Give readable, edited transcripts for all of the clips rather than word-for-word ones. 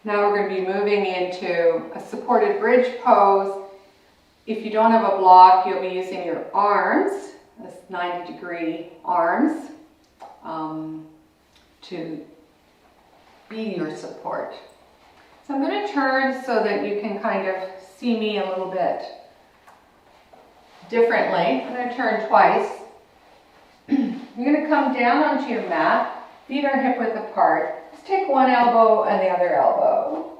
Now we're going to be moving into a supported bridge pose. If you don't have a block, you'll be using your arms, that's 90-degree arms, to be your support. So I'm going to turn so that you can kind of see me a little bit differently. I'm going to turn twice. You're going to come down onto your mat, feet are hip width apart. Just take one elbow and the other elbow.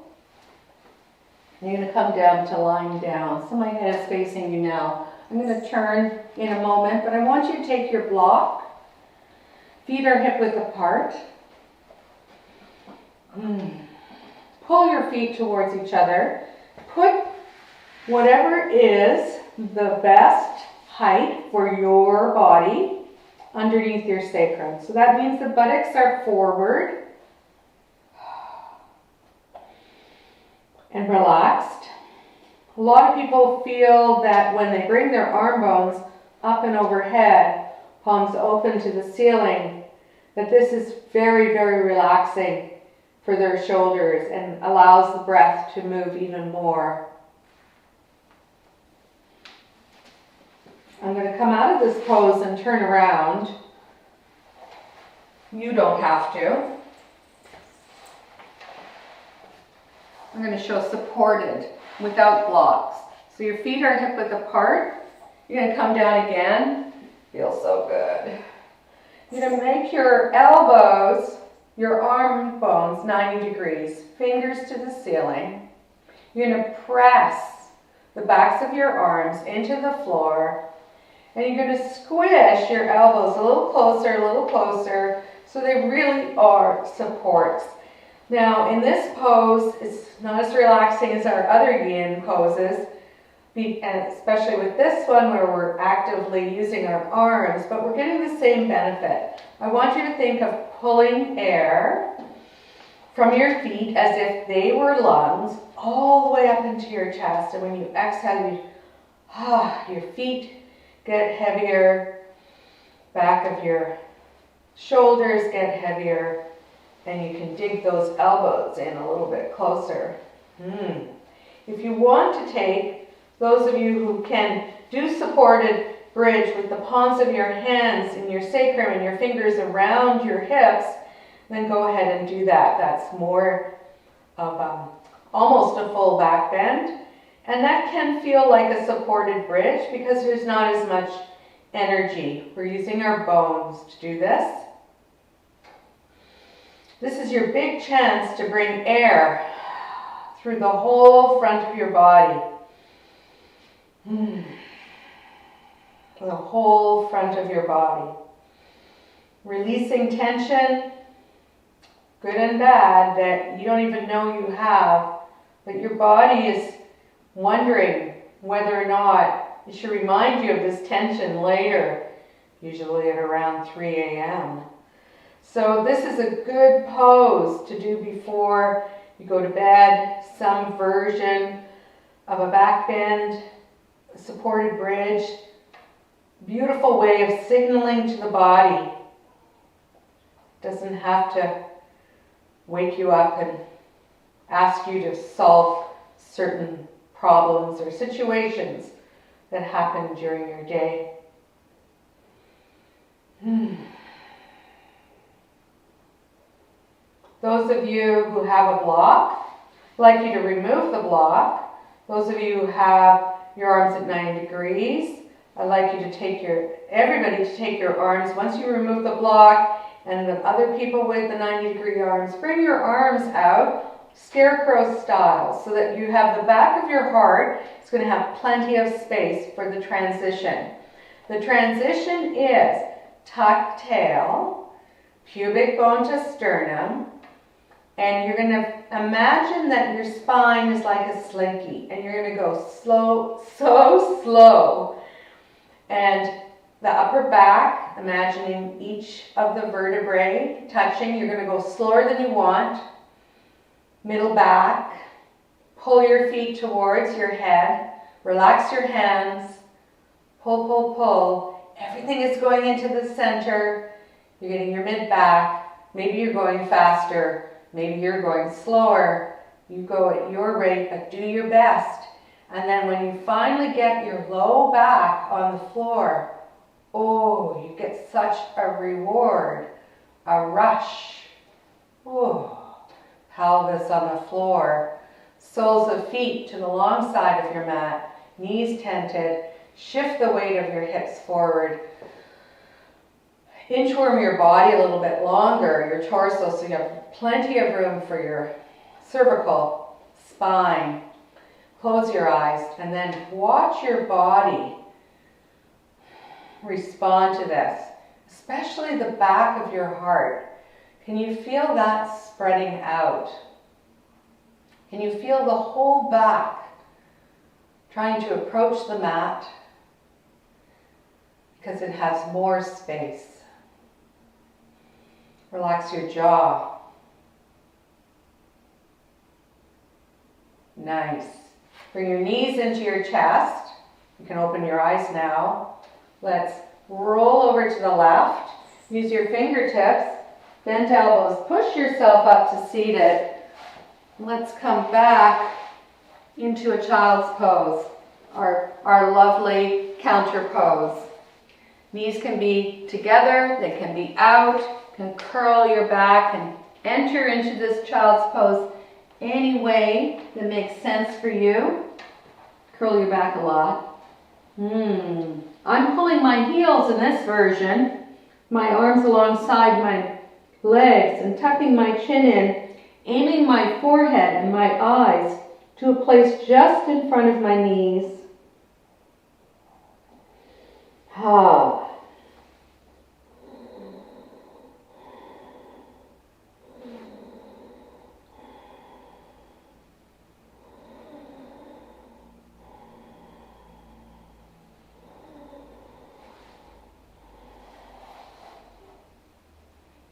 You're going to come down to lying down. So my head is facing you now. I'm going to turn in a moment, but I want you to take your block. Feet are hip width apart. Pull your feet towards each other. Put whatever is the best height for your body underneath your sacrum. So that means the buttocks are forward and relaxed. A lot of people feel that when they bring their arm bones up and overhead, palms open to the ceiling, that this is very, very relaxing for their shoulders and allows the breath to move even more. I'm going to come out of this pose and turn around. You don't have to. I'm going to show supported without blocks. So your feet are hip width apart. You're going to come down again. Feels so good. You're going to make your elbows, your arm bones 90 degrees, fingers to the ceiling. You're going to press the backs of your arms into the floor. And you're going to squish your elbows a little closer, so they really are supports. Now, in this pose, it's not as relaxing as our other yin poses, and especially with this one where we're actively using our arms, but we're getting the same benefit. I want you to think of pulling air from your feet as if they were lungs all the way up into your chest. And when you exhale, your feet get heavier, back of your shoulders get heavier, and you can dig those elbows in a little bit closer. If you want to take, those of you who can do supported bridge with the palms of your hands in your sacrum and your fingers around your hips, then go ahead and do that. That's more of almost a full back bend. And that can feel like a supported bridge because there's not as much energy. We're using our bones to do this. This is your big chance to bring air through the whole front of your body. The whole front of your body. Releasing tension, good and bad, that you don't even know you have, but your body is wondering whether or not it should remind you of this tension later, usually at around 3 a.m. So this is a good pose to do before you go to bed, some version of a back bend, a supported bridge. Beautiful way of signaling to the body. Doesn't have to wake you up and ask you to solve certain problems or situations that happen during your day. Those of you who have a block, I'd like you to remove the block. Those of you who have your arms at 90 degrees, I'd like you to take everybody to take your arms, once you remove the block, and the other people with the 90-degree arms, bring your arms out, scarecrow style, so that you have the back of your heart. It's going to have plenty of space for the transition. The transition is tuck tail, pubic bone to sternum, and you're going to imagine that your spine is like a slinky, and you're going to go slow, so slow. And the upper back, imagining each of the vertebrae touching, you're going to go slower than you want. Middle back, pull your feet towards your head, relax your hands, pull, pull, pull. Everything is going into the center. You're getting your mid back. Maybe you're going faster. Maybe you're going slower. You go at your rate, but do your best. And then when you finally get your low back on the floor, oh, you get such a reward, a rush. Oh, pelvis on the floor, soles of feet to the long side of your mat, knees tented, shift the weight of your hips forward. Inchworm your body a little bit longer, your torso, so you have plenty of room for your cervical, spine. Close your eyes and then watch your body respond to this, especially the back of your heart. Can you feel that spreading out? Can you feel the whole back trying to approach the mat because it has more space? Relax your jaw. Nice. Bring your knees into your chest. You can open your eyes now. Let's roll over to the left. Use your fingertips, bent elbows. Push yourself up to seated. Let's come back into a child's pose, our lovely counter pose. Knees can be together, they can be out. You can curl your back and enter into this child's pose any way that makes sense for you. Curl your back a lot. I'm pulling my heels in this version, my arms alongside my legs and tucking my chin in, aiming my forehead and my eyes to a place just in front of my knees.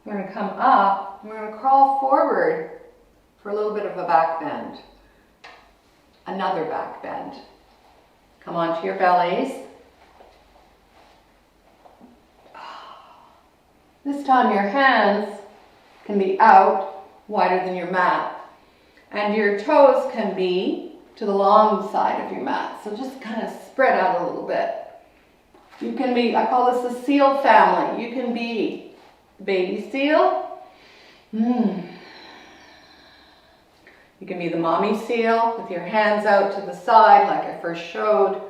We're going to come up, we're going to crawl forward for a little bit of a back bend. Another back bend. Come onto your bellies. This time your hands can be out, wider than your mat. And your toes can be to the long side of your mat. So just kind of spread out a little bit. You can be, I call this the seal family. You can be baby seal. You can be the mommy seal with your hands out to the side like I first showed,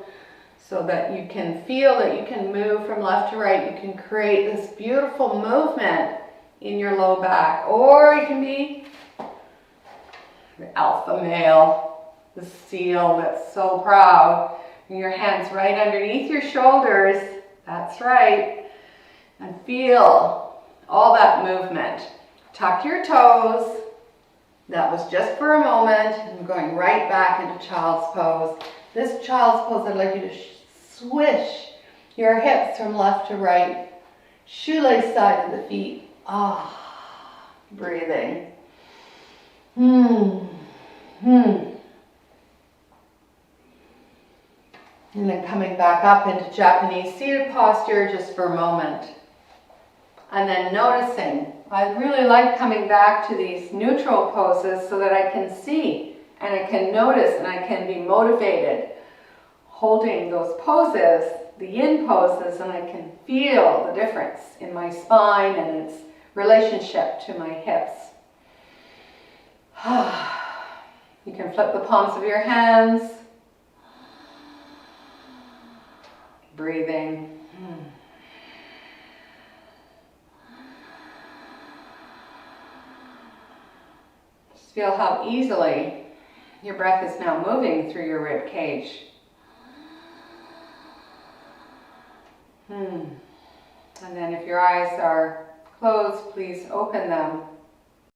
so that you can feel that you can move from left to right. You can create this beautiful movement in your low back. Or you can be the alpha male, the seal that's so proud. And your hands right underneath your shoulders. That's right. And feel all that movement. Tuck your toes. That was just for a moment. I'm going right back into child's pose. This child's pose, I'd like you to swish your hips from left to right. Shoelace side of the feet. Breathing. And then coming back up into Japanese seated posture just for a moment. And then noticing, I really like coming back to these neutral poses so that I can see and I can notice and I can be motivated holding those poses, the yin poses, and I can feel the difference in my spine and its relationship to my hips. You can flip the palms of your hands. Breathing. Just feel how easily your breath is now moving through your rib cage. And then if your eyes are closed, please open them.